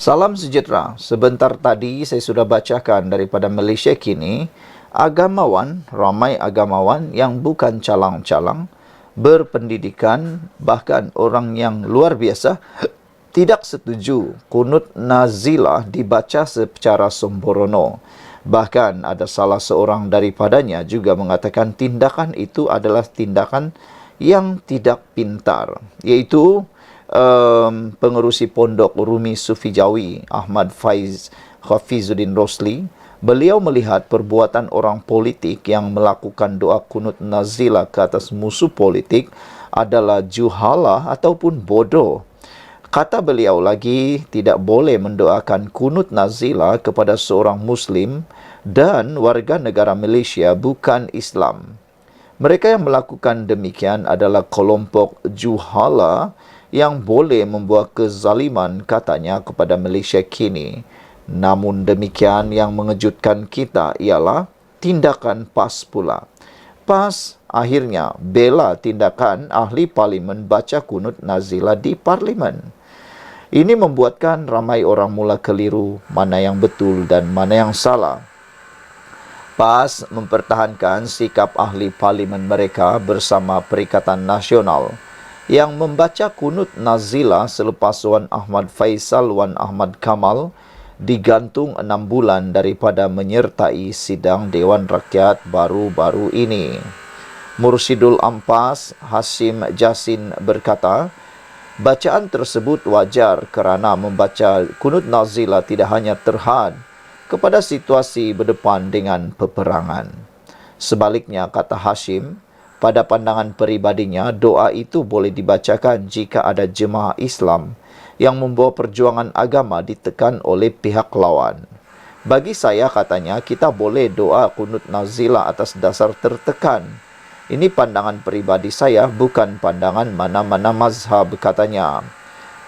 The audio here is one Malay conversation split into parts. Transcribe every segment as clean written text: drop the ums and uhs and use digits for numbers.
Salam sejahtera. Sebentar tadi saya sudah bacakan daripada Malaysia kini, ramai agamawan yang bukan calang-calang, berpendidikan, bahkan orang yang luar biasa, tidak setuju kunut nazilah dibaca secara sembrono. Bahkan ada salah seorang daripadanya juga mengatakan tindakan itu adalah tindakan yang tidak pintar, iaitu pengerusi pondok Rumi Sufi Jawi Ahmad Hafizuddin Rosli. Beliau melihat perbuatan orang politik yang melakukan doa kunut nazilah ke atas musuh politik adalah juhala ataupun bodoh. Kata beliau lagi, tidak boleh mendoakan kunut nazilah kepada seorang Muslim dan warga negara Malaysia bukan Islam. Mereka yang melakukan demikian adalah kelompok juhala yang boleh membuat kezaliman, katanya, kepada Malaysia kini. Namun demikian, yang mengejutkan kita ialah tindakan PAS pula. PAS akhirnya bela tindakan ahli parlimen baca kunut nazilah di parlimen. Ini membuatkan ramai orang mula keliru mana yang betul dan mana yang salah. PAS mempertahankan sikap ahli parlimen mereka bersama Perikatan Nasional yang membaca kunut nazilah selepas Wan Ahmad Faisal Wan Ahmad Kamal digantung 6 bulan daripada menyertai sidang Dewan Rakyat baru-baru ini. Mursyidul Ampas Hashim Jasin berkata, bacaan tersebut wajar kerana membaca kunut nazilah tidak hanya terhad kepada situasi berdepan dengan peperangan. Sebaliknya, kata Hashim, pada pandangan peribadinya, doa itu boleh dibacakan jika ada jemaah Islam yang membawa perjuangan agama ditekan oleh pihak lawan. Bagi saya, katanya, kita boleh doa kunut nazilah atas dasar tertekan. Ini pandangan peribadi saya, bukan pandangan mana-mana mazhab, katanya.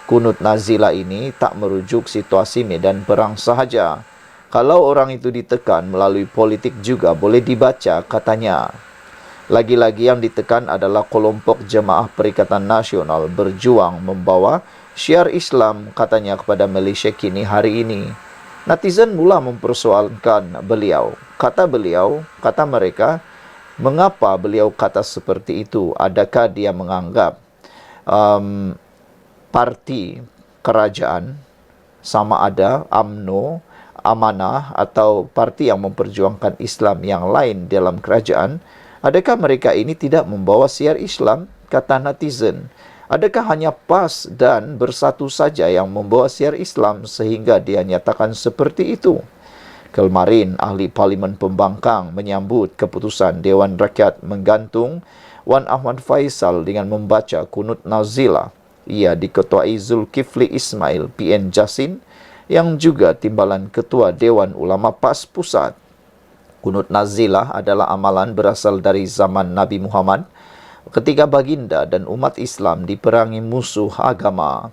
Kunut nazilah ini tak merujuk situasi medan perang sahaja. Kalau orang itu ditekan melalui politik juga boleh dibaca, katanya. Lagi-lagi yang ditekan adalah kelompok jemaah Perikatan Nasional berjuang membawa syiar Islam, katanya, kepada Malaysia kini hari ini. Netizen mula mempersoalkan beliau. Kata mereka, mengapa beliau kata seperti itu? Adakah dia menganggap parti kerajaan sama ada UMNO, Amanah atau parti yang memperjuangkan Islam yang lain dalam kerajaan? Adakah mereka ini tidak membawa siar Islam? Kata netizen. Adakah hanya PAS dan Bersatu saja yang membawa siar Islam sehingga dia nyatakan seperti itu? Kemarin, ahli Parlimen Pembangkang menyambut keputusan Dewan Rakyat menggantung Wan Ahmad Faisal dengan membaca kunut nazilah. Ia diketuai Zulkifli Ismail PN Jasin yang juga timbalan Ketua Dewan Ulama PAS Pusat. Kunut nazilah adalah amalan berasal dari zaman Nabi Muhammad ketika baginda dan umat Islam diperangi musuh agama.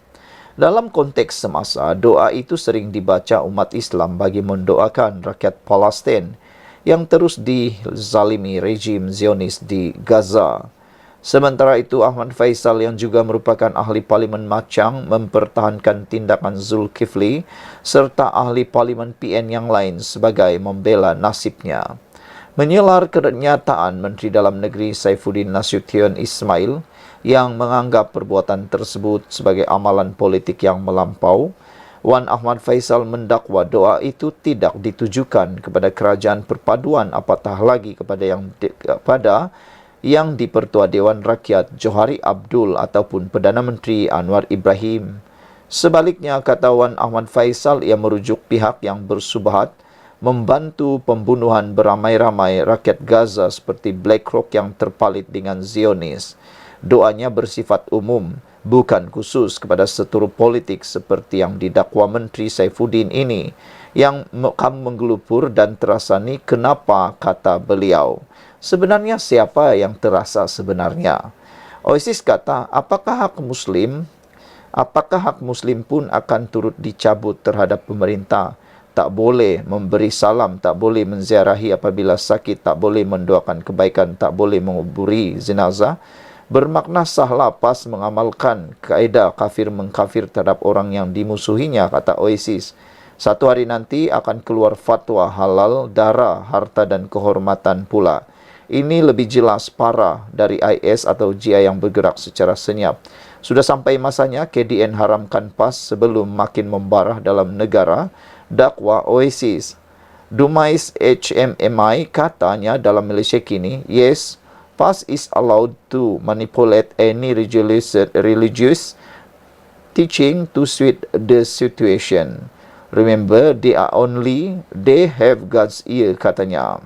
Dalam konteks semasa, doa itu sering dibaca umat Islam bagi mendoakan rakyat Palestin yang terus dizalimi rejim Zionis di Gaza. Sementara itu, Ahmad Faisal yang juga merupakan ahli parlimen Machang mempertahankan tindakan Zulkifli serta ahli parlimen PN yang lain sebagai membela nasibnya. Menyelar kenyataan Menteri Dalam Negeri Saifuddin Nasution Ismail yang menganggap perbuatan tersebut sebagai amalan politik yang melampau, Wan Ahmad Faisal mendakwa doa itu tidak ditujukan kepada kerajaan perpaduan, apatah lagi kepada yang di-Pertua Dewan Rakyat Johari Abdul ataupun Perdana Menteri Anwar Ibrahim. Sebaliknya, kata Wan Ahmad Faisal, ia merujuk pihak yang bersubhat membantu pembunuhan beramai-ramai rakyat Gaza seperti BlackRock yang terpalit dengan Zionis. Doanya bersifat umum, bukan khusus kepada seturut politik seperti yang didakwa Menteri Saifuddin ini, yang menggelupur dan terasani. Kenapa, kata beliau? Sebenarnya siapa yang terasa sebenarnya? Oasis kata, apakah hak Muslim pun akan turut dicabut terhadap pemerintah? Tak boleh memberi salam, tak boleh menziarahi apabila sakit, tak boleh mendoakan kebaikan, tak boleh menguburi jenazah. Bermakna sahlah PAS mengamalkan kaedah kafir mengkafir terhadap orang yang dimusuhinya, kata Oasis. Satu hari nanti akan keluar fatwa halal darah, harta dan kehormatan pula. Ini lebih jelas parah dari IS atau JI yang bergerak secara senyap. Sudah sampai masanya KDN haramkan PAS sebelum makin membarah dalam negara, dakwa Oasis. Dumais HMMI katanya dalam Malaysia kini, yes, PAS is allowed to manipulate any religious teaching to suit the situation. Remember, they have God's ear, katanya.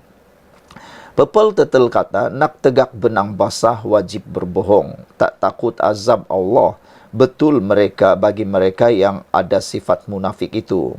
Pepel Tetel kata, nak tegak benang basah wajib berbohong. Tak takut azab Allah. Betul bagi mereka yang ada sifat munafik itu.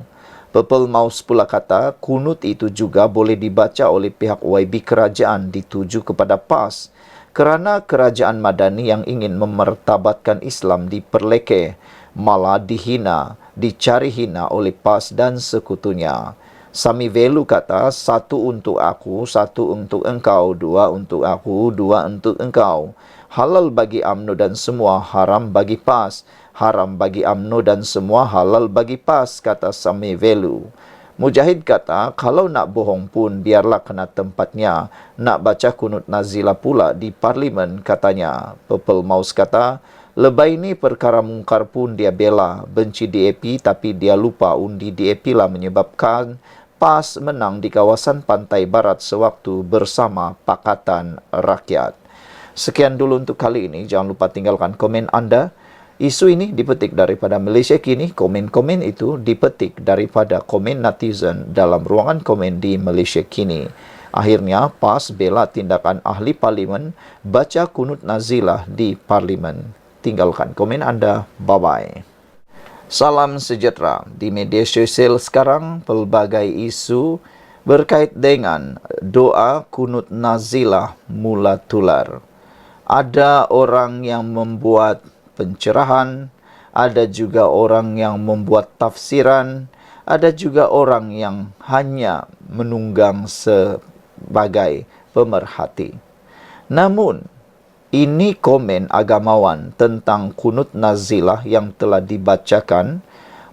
Pepel Maus pula kata, kunut itu juga boleh dibaca oleh pihak YB kerajaan dituju kepada PAS kerana kerajaan Madani yang ingin memertabatkan Islam diperlekeh, malah dihina, dicari hina oleh PAS dan sekutunya. Sami Velu kata, satu untuk aku, satu untuk engkau, dua untuk aku, dua untuk engkau. Halal bagi UMNO dan semua, haram bagi PAS. Haram bagi UMNO dan semua, halal bagi PAS, kata Sami Velu. Mujahid kata, kalau nak bohong pun biarlah kena tempatnya. Nak baca kunut nazilah pula di parlimen, katanya. Purple Mouse kata, lebay ni perkara mungkar pun dia bela. Benci DAP tapi dia lupa undi DAP lah menyebabkan PAS menang di kawasan pantai barat sewaktu bersama Pakatan Rakyat. Sekian dulu untuk kali ini. Jangan lupa tinggalkan komen anda. Isu ini dipetik daripada Malaysia Kini. Komen-komen itu dipetik daripada komen netizen dalam ruangan komen di Malaysia Kini. Akhirnya, PAS bela tindakan ahli parlimen baca kunut nazilah di parlimen. Tinggalkan komen anda. Bye-bye. Salam sejahtera. Di media sosial sekarang, pelbagai isu berkait dengan doa kunut nazilah mula tular. Ada orang yang membuat pencerahan, ada juga orang yang membuat tafsiran, ada juga orang yang hanya menunggang sebagai pemerhati. Namun, ini komen agamawan tentang kunut nazilah yang telah dibacakan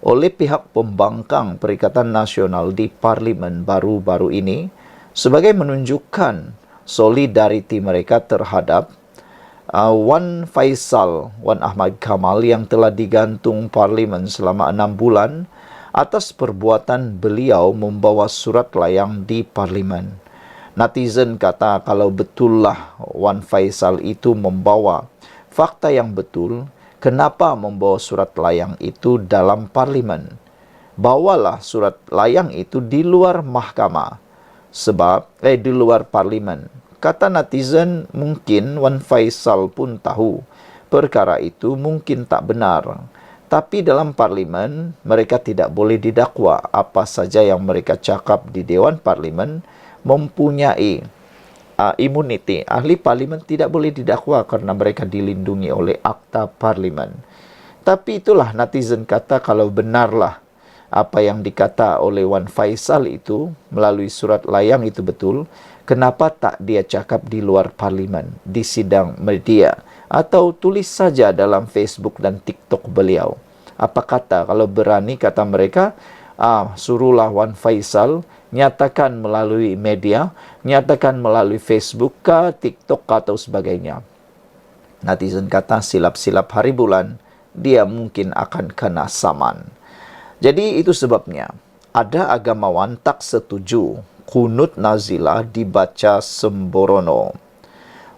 oleh pihak pembangkang Perikatan Nasional di Parlimen baru-baru ini sebagai menunjukkan solidariti mereka terhadap Wan Faisal, Wan Ahmad Kamal yang telah digantung parlimen selama 6 bulan atas perbuatan beliau membawa surat layang di parlimen. Netizen kata kalau betullah Wan Faisal itu membawa fakta yang betul, kenapa membawa surat layang itu dalam parlimen? Bawalah surat layang itu di luar mahkamah, di luar parlimen. Kata netizen, mungkin Wan Faisal pun tahu perkara itu mungkin tak benar. Tapi dalam parlimen, mereka tidak boleh didakwa. Apa saja yang mereka cakap di Dewan Parlimen mempunyai imuniti. Ahli parlimen tidak boleh didakwa kerana mereka dilindungi oleh Akta Parlimen. Tapi itulah netizen kata kalau benarlah apa yang dikata oleh Wan Faisal itu melalui surat layang itu betul, kenapa tak dia cakap di luar parlimen, di sidang media, atau tulis saja dalam Facebook dan TikTok beliau? Apa kata kalau berani kata mereka, suruhlah Wan Faisal nyatakan melalui media, nyatakan melalui Facebook ke TikTok atau sebagainya. Netizen kata silap-silap hari bulan, dia mungkin akan kena saman. Jadi itu sebabnya ada agamawan tak setuju kunut nazilah dibaca sembrono.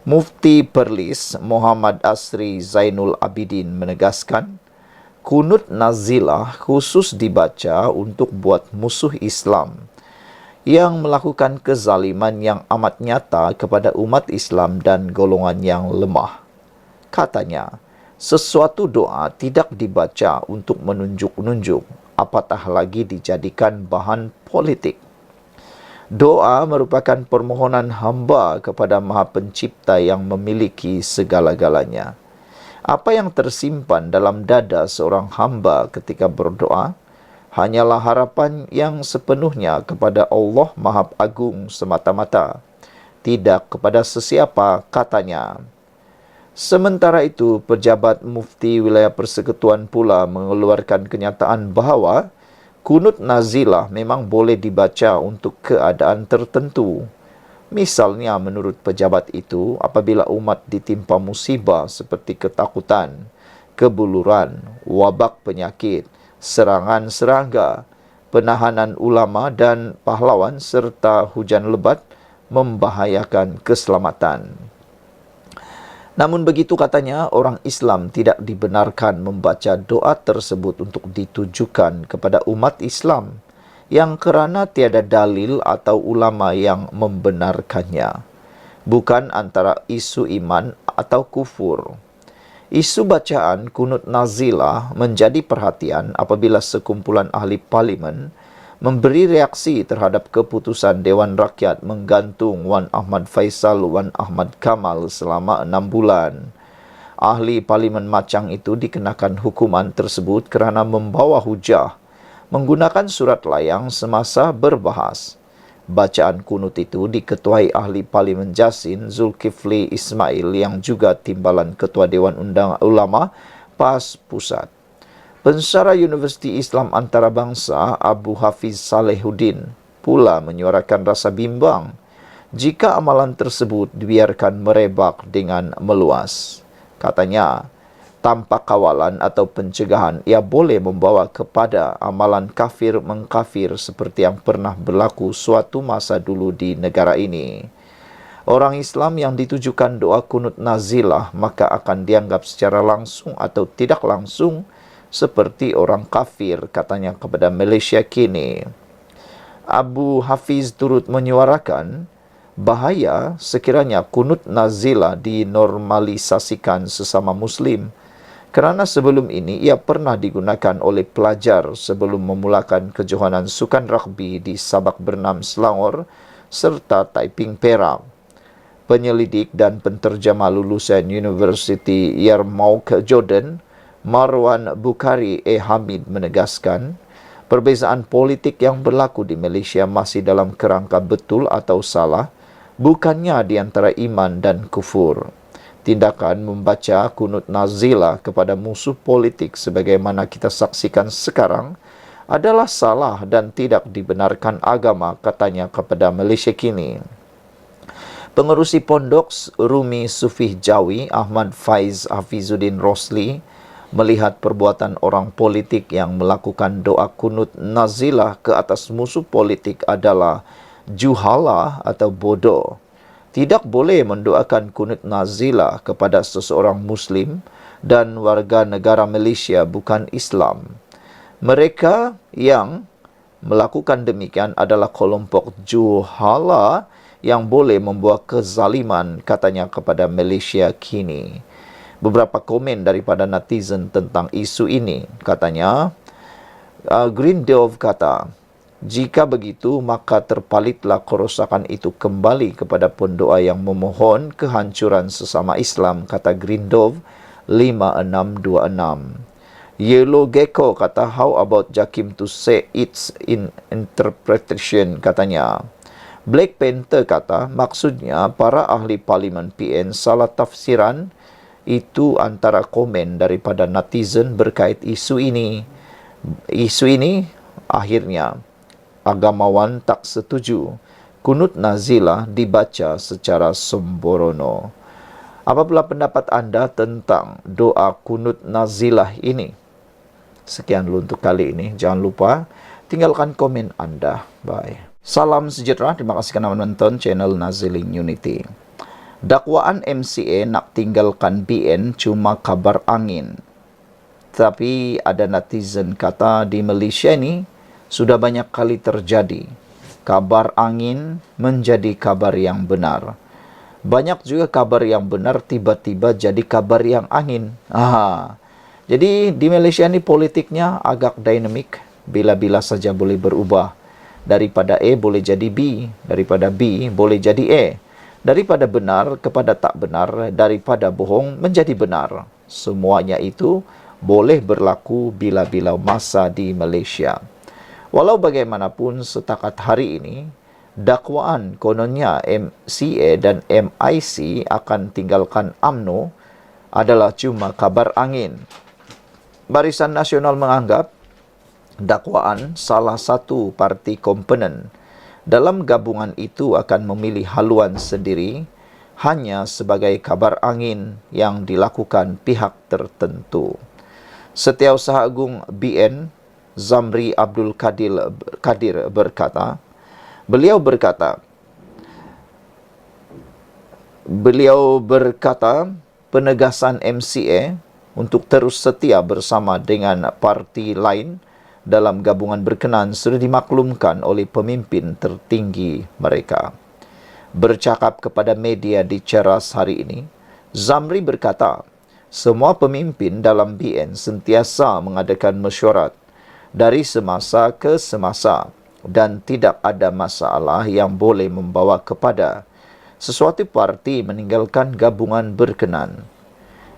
Mufti Perlis Muhammad Asri Zainul Abidin menegaskan, kunut nazilah khusus dibaca untuk buat musuh Islam yang melakukan kezaliman yang amat nyata kepada umat Islam dan golongan yang lemah. Katanya, sesuatu doa tidak dibaca untuk menunjuk-nunjuk, apatah lagi dijadikan bahan politik. Doa merupakan permohonan hamba kepada Maha Pencipta yang memiliki segala-galanya. Apa yang tersimpan dalam dada seorang hamba ketika berdoa hanyalah harapan yang sepenuhnya kepada Allah Maha Agung semata-mata, tidak kepada sesiapa, katanya. Sementara itu, pejabat mufti wilayah persekutuan pula mengeluarkan kenyataan bahawa kunut nazilah memang boleh dibaca untuk keadaan tertentu. Misalnya, menurut pejabat itu, apabila umat ditimpa musibah seperti ketakutan, kebuluran, wabak penyakit, serangan serangga, penahanan ulama dan pahlawan serta hujan lebat membahayakan keselamatan. Namun begitu katanya, orang Islam tidak dibenarkan membaca doa tersebut untuk ditujukan kepada umat Islam yang kerana tiada dalil atau ulama yang membenarkannya. Bukan antara isu iman atau kufur. Isu bacaan kunut nazilah menjadi perhatian apabila sekumpulan ahli parlimen memberi reaksi terhadap keputusan Dewan Rakyat menggantung Wan Ahmad Faisal Wan Ahmad Kamal selama 6 bulan. Ahli parlimen macang itu dikenakan hukuman tersebut kerana membawa hujah menggunakan surat layang semasa berbahas. Bacaan kunut itu diketuai ahli parlimen Jasin Zulkifli Ismail yang juga timbalan Ketua Dewan Undang Ulama PAS Pusat. Pensyarah Universiti Islam Antarabangsa Abu Hafiz Salehuddin pula menyuarakan rasa bimbang jika amalan tersebut dibiarkan merebak dengan meluas. Katanya, tanpa kawalan atau pencegahan, ia boleh membawa kepada amalan kafir mengkafir seperti yang pernah berlaku suatu masa dulu di negara ini. Orang Islam yang ditujukan doa kunut nazilah maka akan dianggap secara langsung atau tidak langsung seperti orang kafir, katanya kepada Malaysia Kini. Abu Hafiz turut menyuarakan bahaya sekiranya kunut nazilah dinormalisasikan sesama Muslim, kerana sebelum ini ia pernah digunakan oleh pelajar sebelum memulakan kejohanan sukan rugby di Sabak Bernam Selangor serta Taiping Perak. Penyelidik dan penterjemah lulusan Universiti Yarmouk Jordan Marwan Bukhari Hamid menegaskan, perbezaan politik yang berlaku di Malaysia masih dalam kerangka betul atau salah, bukannya di antara iman dan kufur. Tindakan membaca kunut nazilah kepada musuh politik sebagaimana kita saksikan sekarang adalah salah dan tidak dibenarkan agama, katanya kepada Malaysia Kini. Pengerusi pondok Rumi Sufih Jawi Ahmad Faiz Hafizuddin Rosli melihat perbuatan orang politik yang melakukan doa kunut nazilah ke atas musuh politik adalah juhala atau bodoh. Tidak boleh mendoakan kunut nazilah kepada seseorang Muslim dan warga negara Malaysia bukan Islam. Mereka yang melakukan demikian adalah kelompok juhala yang boleh membuat kezaliman, katanya kepada Malaysia Kini. Beberapa komen daripada netizen tentang isu ini. Katanya, Green Dove kata, jika begitu maka terpalitlah kerosakan itu kembali kepada pendoa yang memohon kehancuran sesama Islam, kata Green Dove 5626. Yellow Gecko kata, how about Jakim to say it's in interpretation, katanya. Black Panther kata, maksudnya para ahli parlimen PN salah tafsiran. Itu antara komen daripada netizen berkait isu ini. Isu ini akhirnya agamawan tak setuju kunut nazilah dibaca secara sembrono. Apabila pendapat anda tentang doa kunut nazilah ini? Sekian dulu untuk kali ini. Jangan lupa tinggalkan komen anda. Bye. Salam sejahtera. Terima kasih kerana menonton channel Naziling Unity. Dakwaan MCA nak tinggalkan BN cuma kabar angin. Tapi ada netizen kata di Malaysia ni sudah banyak kali terjadi. Kabar angin menjadi kabar yang benar. Banyak juga kabar yang benar tiba-tiba jadi kabar yang angin. Jadi di Malaysia ni politiknya agak dinamik. Bila-bila saja boleh berubah. Daripada A boleh jadi B. Daripada B boleh jadi A. Daripada benar kepada tak benar, daripada bohong menjadi benar. Semuanya itu boleh berlaku bila-bila masa di Malaysia. Walau bagaimanapun setakat hari ini, dakwaan kononnya MCA dan MIC akan tinggalkan UMNO adalah cuma kabar angin. Barisan Nasional menganggap dakwaan salah satu parti komponen dalam gabungan itu akan memilih haluan sendiri hanya sebagai kabar angin yang dilakukan pihak tertentu. Setiausaha Agung BN Zamri Abdul Kadir berkata, beliau berkata penegasan MCA untuk terus setia bersama dengan parti lain dalam gabungan berkenan sudah dimaklumkan oleh pemimpin tertinggi mereka. Bercakap kepada media di Ceras hari ini, Zamri berkata, semua pemimpin dalam BN sentiasa mengadakan mesyuarat dari semasa ke semasa dan tidak ada masalah yang boleh membawa kepada sesuatu parti meninggalkan gabungan berkenan.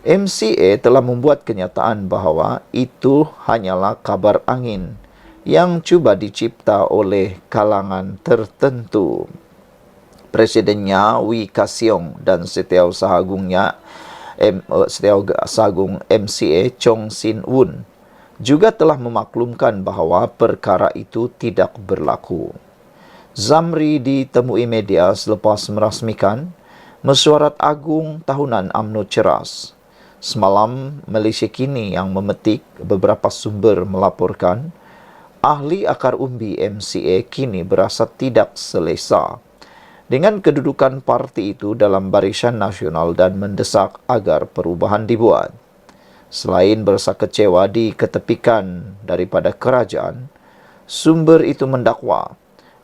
MCA telah membuat kenyataan bahawa itu hanyalah kabar angin yang cuba dicipta oleh kalangan tertentu. Presidennya Wee Ka Siong dan Setiausaha Agung MCA Chong Sin Woon juga telah memaklumkan bahawa perkara itu tidak berlaku. Zamri ditemui media selepas merasmikan mesyuarat agung tahunan UMNO Ceras. Semalam, Malaysia Kini yang memetik beberapa sumber melaporkan ahli akar umbi MCA kini berasa tidak selesa dengan kedudukan parti itu dalam Barisan Nasional dan mendesak agar perubahan dibuat. Selain berasa kecewa diketepikan daripada kerajaan, sumber itu mendakwa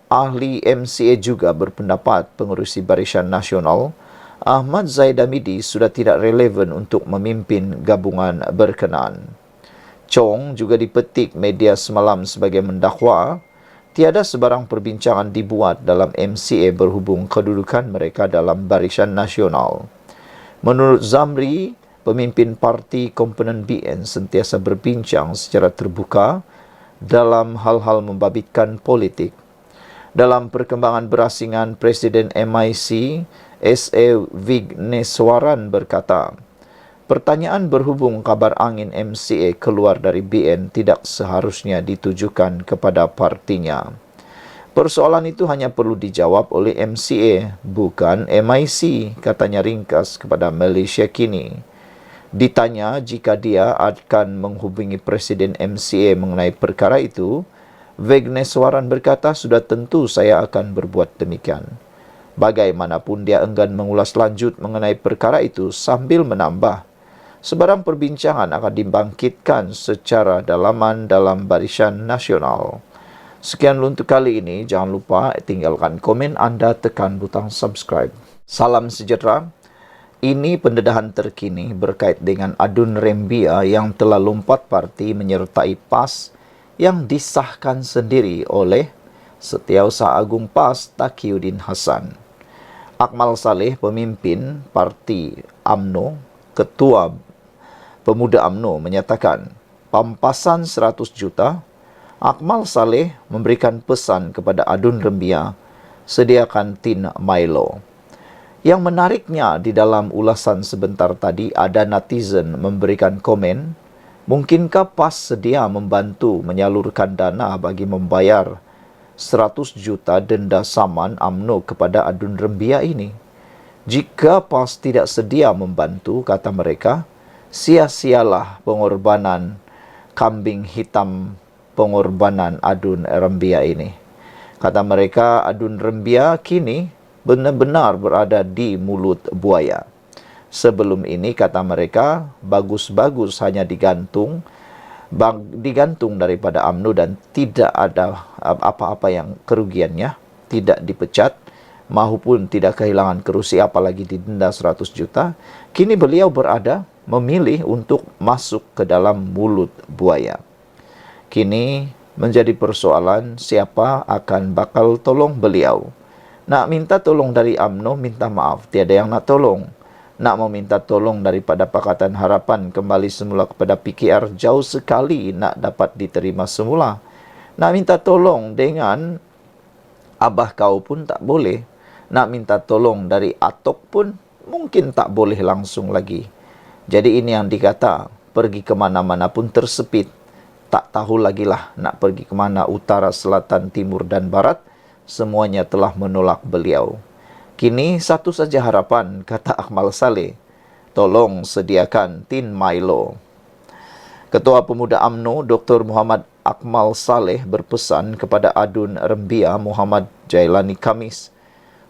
ahli MCA juga berpendapat pengerusi Barisan Nasional Ahmad Zaid Hamidi sudah tidak relevan untuk memimpin gabungan berkenaan. Chong juga dipetik media semalam sebagai mendakwa tiada sebarang perbincangan dibuat dalam MCA berhubung kedudukan mereka dalam Barisan Nasional. Menurut Zamri, pemimpin parti komponen BN sentiasa berbincang secara terbuka dalam hal-hal membabitkan politik. Dalam perkembangan berasingan, Presiden MIC S.A. Vigneswaran berkata, pertanyaan berhubung kabar angin MCA keluar dari BN tidak seharusnya ditujukan kepada partinya. Persoalan itu hanya perlu dijawab oleh MCA, bukan MIC, katanya ringkas kepada Malaysia Kini. Ditanya jika dia akan menghubungi Presiden MCA mengenai perkara itu, Vigneswaran berkata, sudah tentu saya akan berbuat demikian. Bagaimanapun dia enggan mengulas lanjut mengenai perkara itu sambil menambah, sebarang perbincangan akan dibangkitkan secara dalaman dalam Barisan Nasional. Sekian untuk kali ini. Jangan lupa tinggalkan komen anda, tekan butang subscribe. Salam sejahtera. Ini pendedahan terkini berkait dengan adun Rembia yang telah lompat parti menyertai PAS yang disahkan sendiri oleh Setiausaha Agung PAS Taqiyuddin Hassan. Akmal Saleh, pemimpin parti UMNO, Ketua Pemuda UMNO menyatakan pampasan 100 juta. Akmal Saleh memberikan pesan kepada adun Rembia, sediakan tin Milo. Yang menariknya di dalam ulasan sebentar tadi ada netizen memberikan komen, mungkinkah PAS sedia membantu menyalurkan dana bagi membayar 100 juta denda saman UMNO kepada adun Rembia ini? Jika PAS tidak sedia membantu, kata mereka, sia-sialah pengorbanan kambing hitam pengorbanan adun Rembia ini. Kata mereka, adun Rembia kini benar-benar berada di mulut buaya. Sebelum ini, kata mereka, bagus-bagus hanya digantung daripada UMNO dan tidak ada apa-apa yang kerugiannya, tidak dipecat, maupun tidak kehilangan kerusi apalagi didenda 100 juta. Kini beliau memilih untuk masuk ke dalam mulut buaya. Kini menjadi persoalan siapa akan bakal tolong beliau. Nak minta tolong dari UMNO, minta maaf, tiada yang nak tolong. Nak meminta tolong daripada Pakatan Harapan kembali semula kepada PKR, jauh sekali nak dapat diterima semula. Nak minta tolong dengan abah kau pun tak boleh. Nak minta tolong dari Atok pun mungkin tak boleh langsung lagi. Jadi ini yang dikata, pergi ke mana-mana pun tersepit. Tak tahu lagi lah nak pergi ke mana, utara, selatan, timur dan barat, semuanya telah menolak beliau. Kini satu saja harapan, kata Akmal Saleh, tolong sediakan tin Milo. Ketua Pemuda UMNO Dr. Muhammad Akmal Saleh berpesan kepada Adun Rembia Muhammad Jailani Khamis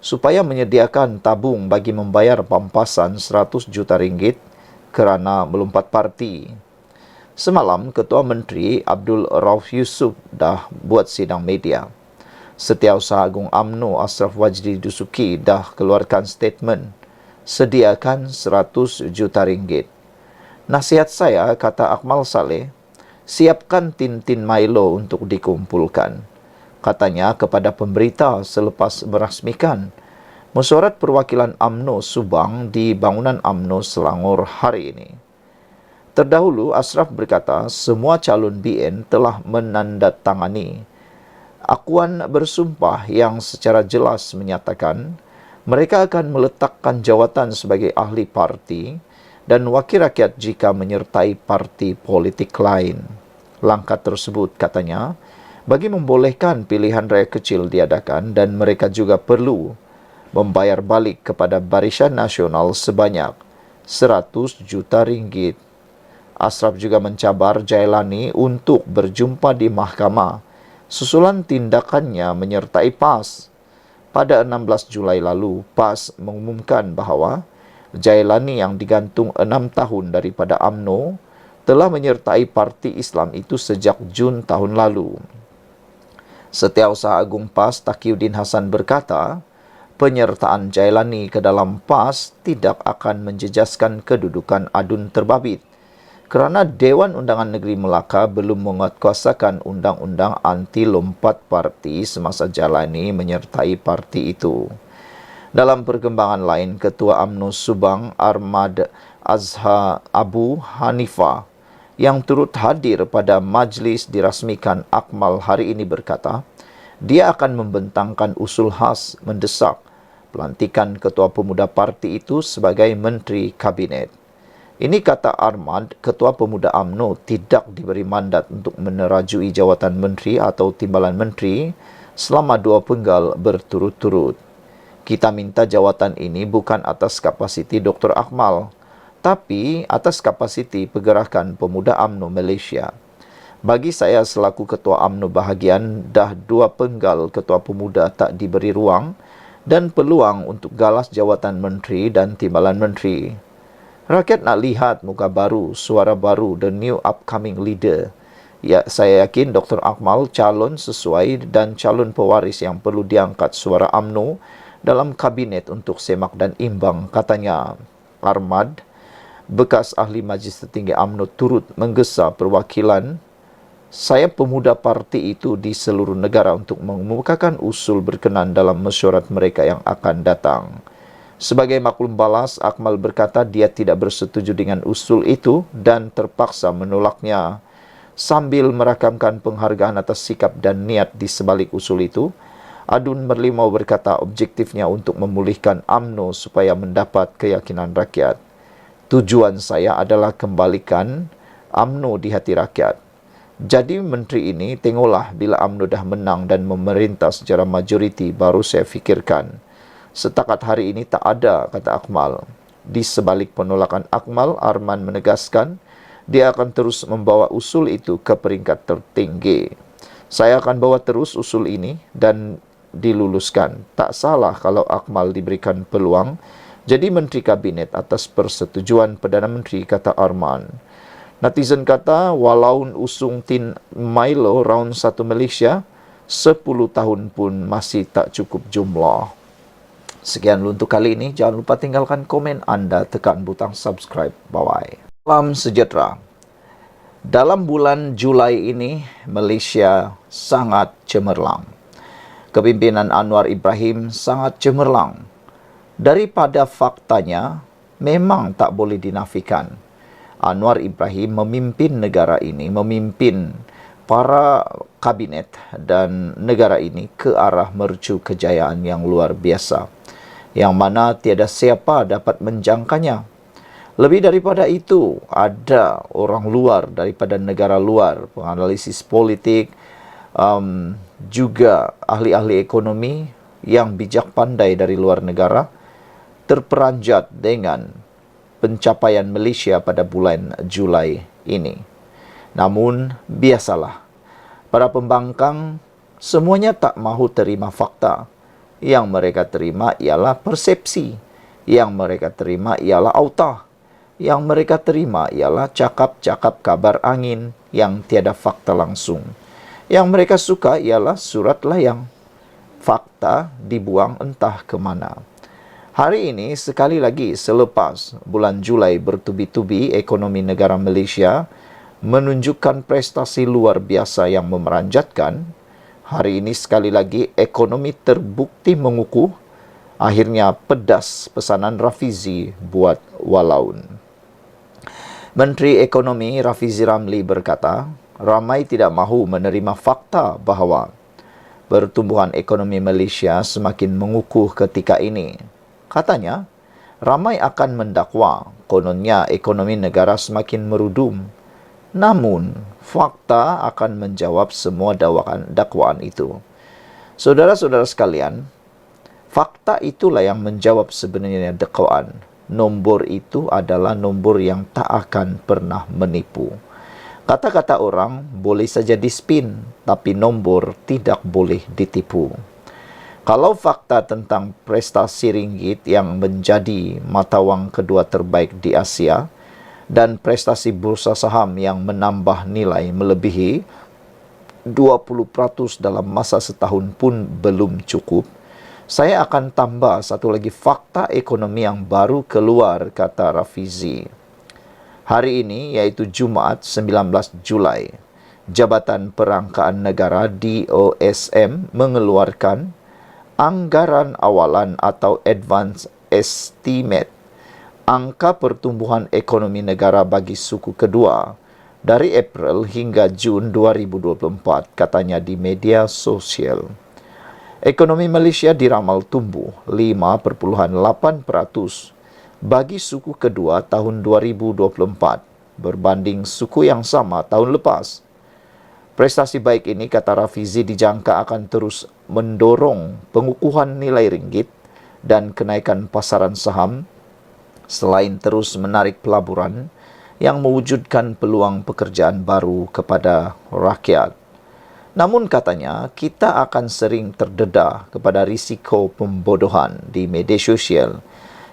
supaya menyediakan tabung bagi membayar pampasan 100 juta ringgit kerana melompat parti. Semalam, Ketua Menteri Abdul Rauf Yusuf dah buat sidang media. Setiausaha Agung UMNO Ashraf Wajdi Dusuki dah keluarkan statement, sediakan 100 juta ringgit. Nasihat saya, kata Akmal Saleh, siapkan tin-tin Milo untuk dikumpulkan. Katanya kepada pemberita selepas merasmikan mesyuarat perwakilan UMNO Subang di bangunan UMNO Selangor hari ini. Terdahulu, Ashraf berkata semua calon BN telah menandatangani akuan bersumpah yang secara jelas menyatakan mereka akan meletakkan jawatan sebagai ahli parti dan wakil rakyat jika menyertai parti politik lain. Langkah tersebut, katanya, bagi membolehkan pilihan raya kecil diadakan dan mereka juga perlu membayar balik kepada Barisan Nasional sebanyak 100 juta ringgit. Ashraf juga mencabar Jailani untuk berjumpa di mahkamah susulan tindakannya menyertai PAS. Pada 16 Julai lalu, PAS mengumumkan bahawa Jailani yang digantung 6 tahun daripada UMNO telah menyertai Parti Islam itu sejak Jun tahun lalu. Setiausaha Agung PAS Taqiyuddin Hasan berkata, penyertaan Jailani ke dalam PAS tidak akan menjejaskan kedudukan Adun terbabit kerana Dewan Undangan Negeri Melaka belum menguatkuasakan undang-undang anti lompat parti semasa Jailani menyertai parti itu. Dalam perkembangan lain, Ketua UMNO Subang Ahmad Azhar Abu Hanifah yang turut hadir pada majlis dirasmikan Akmal hari ini berkata, dia akan membentangkan usul khas mendesak pelantikan Ketua Pemuda parti itu sebagai Menteri Kabinet. Ini kata Ahmad, Ketua Pemuda UMNO tidak diberi mandat untuk menerajui jawatan menteri atau timbalan menteri selama 2 penggal berturut-turut. Kita minta jawatan ini bukan atas kapasiti Dr. Akmal, tapi atas kapasiti Pergerakan Pemuda UMNO Malaysia. Bagi saya selaku Ketua UMNO bahagian, dah 2 penggal Ketua Pemuda tak diberi ruang dan peluang untuk galas jawatan menteri dan timbalan menteri. Rakyat nak lihat muka baru, suara baru, the new upcoming leader. Ya, saya yakin Dr. Akmal calon sesuai dan calon pewaris yang perlu diangkat suara UMNO dalam kabinet untuk semak dan imbang, katanya. Ahmad, bekas ahli Majlis Tertinggi UMNO, turut menggesa perwakilan saya pemuda parti itu di seluruh negara untuk mengemukakan usul berkenan dalam mesyuarat mereka yang akan datang. Sebagai maklum balas, Akmal berkata dia tidak bersetuju dengan usul itu dan terpaksa menolaknya. Sambil merakamkan penghargaan atas sikap dan niat di sebalik usul itu, Adun Merlimau berkata objektifnya untuk memulihkan UMNO supaya mendapat keyakinan rakyat. Tujuan saya adalah kembalikan UMNO di hati rakyat. Jadi menteri ini, tengoklah bila UMNO dah menang dan memerintah secara majoriti baru saya fikirkan. Setakat hari ini tak ada, kata Akmal. Di sebalik penolakan Akmal, Arman menegaskan dia akan terus membawa usul itu ke peringkat tertinggi. Saya akan bawa terus usul ini dan diluluskan. Tak salah kalau Akmal diberikan peluang jadi Menteri Kabinet atas persetujuan Perdana Menteri, kata Arman. Netizen kata, walau usung tin Milo round 1 Malaysia, 10 tahun pun masih tak cukup jumlah. Sekian untuk kali ini. Jangan lupa tinggalkan komen anda, tekan butang subscribe. Bye-bye. Salam sejahtera. Dalam bulan Julai ini, Malaysia sangat cemerlang. Kepimpinan Anwar Ibrahim sangat cemerlang. Daripada faktanya, memang tak boleh dinafikan. Anwar Ibrahim memimpin negara ini, memimpin para kabinet dan negara ini ke arah mercu kejayaan yang luar biasa, yang mana tiada siapa dapat menjangkanya. Lebih daripada itu, ada orang luar daripada negara luar, penganalisis politik, juga ahli-ahli ekonomi yang bijak pandai dari luar negara, terperanjat dengan pencapaian Malaysia pada bulan Julai ini. Namun, biasalah, para pembangkang semuanya tak mahu terima fakta. Yang mereka terima ialah persepsi. Yang mereka terima ialah auta. Yang mereka terima ialah cakap-cakap kabar angin yang tiada fakta langsung. Yang mereka suka ialah surat layang. Fakta dibuang entah ke mana. Hari ini, sekali lagi selepas bulan Julai bertubi-tubi, ekonomi negara Malaysia menunjukkan prestasi luar biasa yang memeranjatkan. Hari ini sekali lagi ekonomi terbukti mengukuh. Akhirnya pedas pesanan Rafizi buat Walaun. Menteri Ekonomi Rafizi Ramli berkata, ramai tidak mahu menerima fakta bahawa pertumbuhan ekonomi Malaysia semakin mengukuh ketika ini. Katanya, ramai akan mendakwa kononnya ekonomi negara semakin merudum. Namun, fakta akan menjawab semua dakwaan itu. Saudara-saudara sekalian, fakta itulah yang menjawab sebenarnya dakwaan. Nombor itu adalah nombor yang tak akan pernah menipu. Kata-kata orang boleh saja dispin, tapi nombor tidak boleh ditipu. Kalau fakta tentang prestasi ringgit yang menjadi mata wang kedua terbaik di Asia dan prestasi bursa saham yang menambah nilai melebihi 20% dalam masa setahun pun belum cukup, saya akan tambah satu lagi fakta ekonomi yang baru keluar, kata Rafizi. Hari ini, iaitu Jumaat 19 Julai, Jabatan Perangkaan Negara DOSM mengeluarkan anggaran awalan atau Advance Estimate angka pertumbuhan ekonomi negara bagi suku kedua dari April hingga Jun 2024, katanya di media sosial. Ekonomi Malaysia diramal tumbuh 5.8% bagi suku kedua tahun 2024 berbanding suku yang sama tahun lepas. Prestasi baik ini, kata Rafizi, dijangka akan terus mendorong pengukuhan nilai ringgit dan kenaikan pasaran saham selain terus menarik pelaburan yang mewujudkan peluang pekerjaan baru kepada rakyat. Namun katanya, kita akan sering terdedah kepada risiko pembodohan di media sosial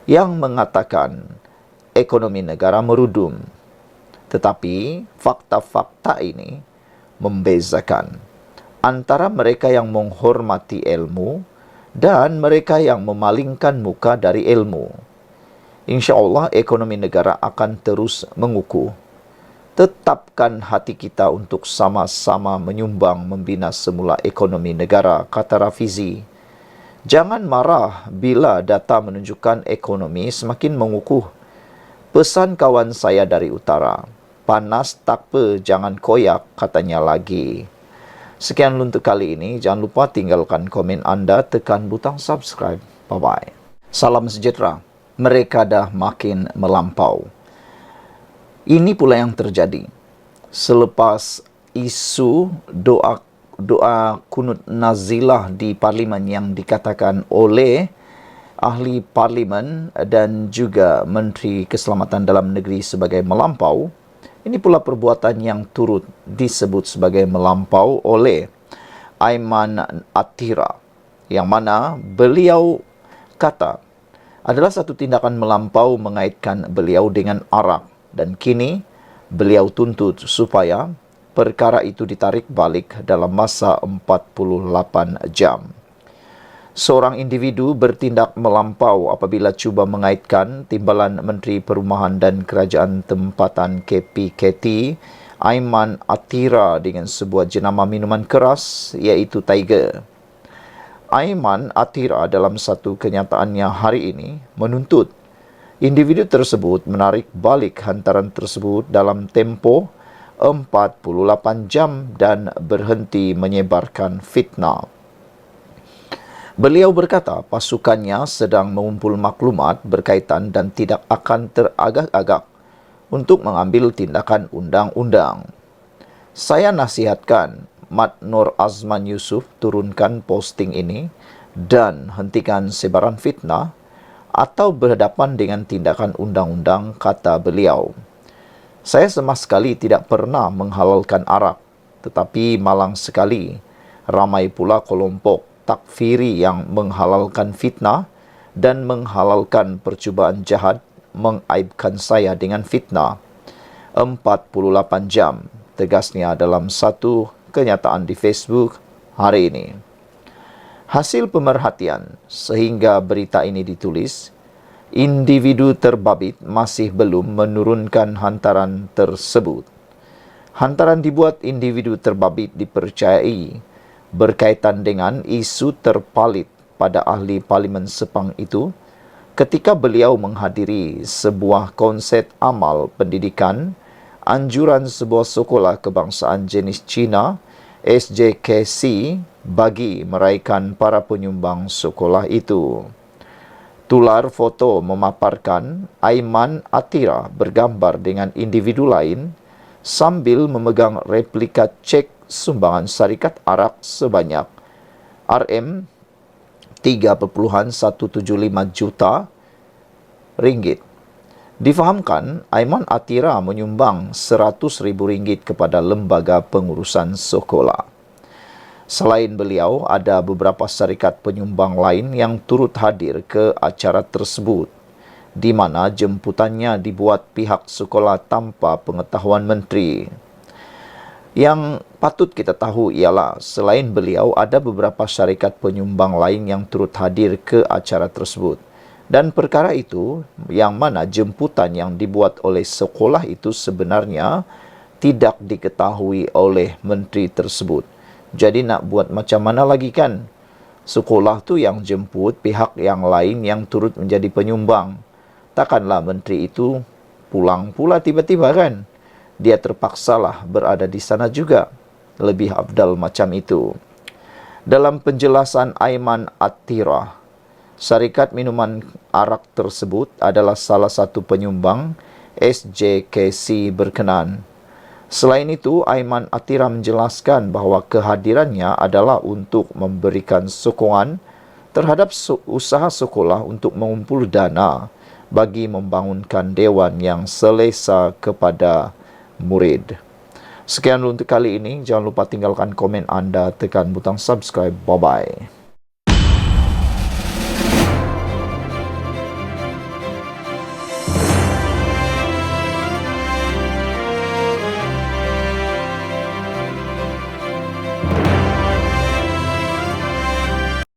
yang mengatakan ekonomi negara merudum. Tetapi fakta-fakta ini membezakan antara mereka yang menghormati ilmu dan mereka yang memalingkan muka dari ilmu. InsyaAllah ekonomi negara akan terus mengukuh. Tetapkan hati kita untuk sama-sama menyumbang membina semula ekonomi negara, kata Rafizi. Jangan marah bila data menunjukkan ekonomi semakin mengukuh. Pesan kawan saya dari utara, panas tak apa, jangan koyak, katanya lagi. Sekian untuk kali ini. Jangan lupa tinggalkan komen anda, tekan butang subscribe. Bye-bye. Salam sejahtera. Mereka dah makin melampau. Ini pula yang terjadi selepas isu doa kunut nazilah di parlimen yang dikatakan oleh ahli parlimen dan juga Menteri Keselamatan Dalam Negeri sebagai melampau. Ini pula perbuatan yang turut disebut sebagai melampau oleh Aiman Atira, yang mana beliau kata adalah satu tindakan melampau mengaitkan beliau dengan arak, dan kini beliau tuntut supaya perkara itu ditarik balik dalam masa 48 jam. Seorang individu bertindak melampau apabila cuba mengaitkan Timbalan Menteri Perumahan dan Kerajaan Tempatan KPKT Aiman Atira dengan sebuah jenama minuman keras iaitu Tiger. Aiman Atira dalam satu kenyataannya hari ini menuntut individu tersebut menarik balik hantaran tersebut dalam tempoh 48 jam dan berhenti menyebarkan fitnah. Beliau berkata pasukannya sedang mengumpul maklumat berkaitan dan tidak akan teragak-agak untuk mengambil tindakan undang-undang. Saya nasihatkan Mat Nur Azman Yusof turunkan posting ini dan hentikan sebaran fitnah atau berhadapan dengan tindakan undang-undang, kata beliau. Saya sama sekali tidak pernah menghalalkan arak, tetapi malang sekali ramai pula kelompok takfiri yang menghalalkan fitnah dan menghalalkan percubaan jahat mengaibkan saya dengan fitnah. 48 jam, tegasnya dalam satu kenyataan di Facebook hari ini. Hasil pemerhatian sehingga berita ini ditulis, individu terbabit masih belum menurunkan hantaran tersebut. Hantaran dibuat individu terbabit dipercayai berkaitan dengan isu terpalit pada ahli Parlimen Sepang itu ketika beliau menghadiri sebuah konsert amal pendidikan anjuran sebuah sekolah kebangsaan jenis Cina SJKC bagi meraikan para penyumbang sekolah itu. Tular foto memaparkan Aiman Atira bergambar dengan individu lain sambil memegang replika cek sumbangan syarikat arak sebanyak RM 3,175 juta ringgit. Difahamkan, Aiman Atira menyumbang RM100,000 kepada lembaga pengurusan sekolah. Selain beliau, ada beberapa syarikat penyumbang lain yang turut hadir ke acara tersebut, di mana jemputannya dibuat pihak sekolah tanpa pengetahuan menteri. Yang patut kita tahu ialah, selain beliau, ada beberapa syarikat penyumbang lain yang turut hadir ke acara tersebut. Dan perkara itu, yang mana jemputan yang dibuat oleh sekolah itu sebenarnya tidak diketahui oleh menteri tersebut. Jadi nak buat macam mana lagi kan? Sekolah tu yang jemput pihak yang lain yang turut menjadi penyumbang. Takkanlah menteri itu pulang pula tiba-tiba kan? Dia terpaksalah berada di sana juga. Lebih afdal macam itu. Dalam penjelasan Aiman Atira, syarikat minuman arak tersebut adalah salah satu penyumbang SJKC berkenan. Selain itu, Aiman Atira menjelaskan bahawa kehadirannya adalah untuk memberikan sokongan terhadap usaha sekolah untuk mengumpul dana bagi membangunkan dewan yang selesa kepada murid. Sekian untuk kali ini. Jangan lupa tinggalkan komen anda, tekan butang subscribe. Bye-bye.